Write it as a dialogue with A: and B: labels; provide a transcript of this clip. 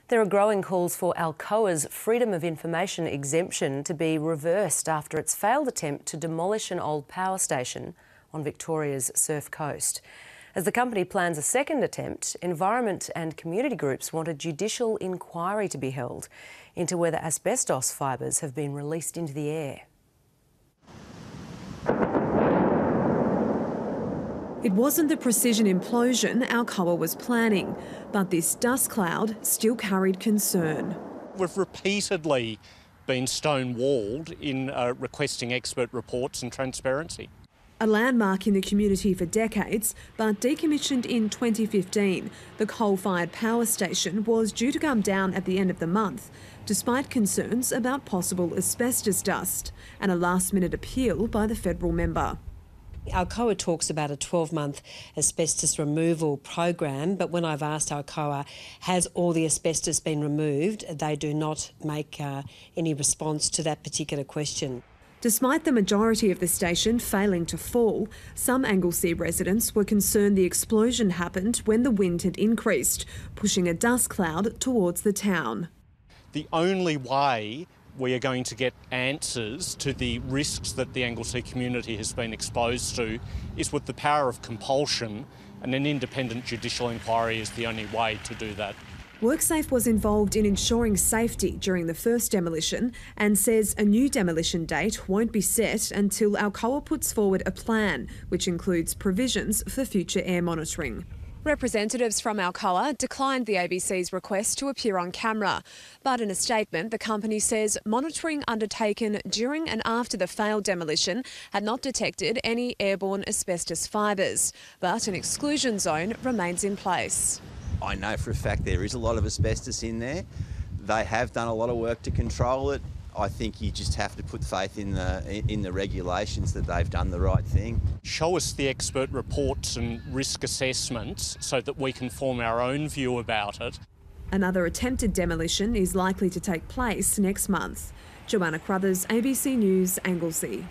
A: There are growing calls for Alcoa's Freedom of Information exemption to be reversed after its failed attempt to demolish an old power station on Victoria's Surf Coast. As the company plans a second attempt, environment and community groups want a judicial inquiry to be held into whether asbestos fibres have been released into the air.
B: It wasn't the precision implosion Alcoa was planning, but this dust cloud still carried concern.
C: We've repeatedly been stonewalled in requesting expert reports and transparency.
B: A landmark in the community for decades, but decommissioned in 2015, the coal-fired power station was due to come down at the end of the month, despite concerns about possible asbestos dust and a last-minute appeal by the federal member.
D: Alcoa talks about a 12-month asbestos removal program, but when I've asked Alcoa, has all the asbestos been removed, they do not make any response to that particular question.
B: Despite the majority of the station failing to fall, some Anglesea residents were concerned the explosion happened when the wind had increased, pushing a dust cloud towards the town.
C: The only way we are going to get answers to the risks that the Anglesea community has been exposed to is with the power of compulsion, and an independent judicial inquiry is the only way to do that.
B: WorkSafe was involved in ensuring safety during the first demolition and says a new demolition date won't be set until Alcoa puts forward a plan which includes provisions for future air monitoring.
E: Representatives from Alcoa declined the ABC's request to appear on camera. But in a statement, the company says monitoring undertaken during and after the failed demolition had not detected any airborne asbestos fibres. But an exclusion zone remains in place.
F: I know for a fact there is a lot of asbestos in there. They have done a lot of work to control it. I think you just have to put faith in the regulations that they've done the right thing.
C: Show us the expert reports and risk assessments so that we can form our own view about it.
B: Another attempted demolition is likely to take place next month. Joanna Crothers, ABC News, Anglesea.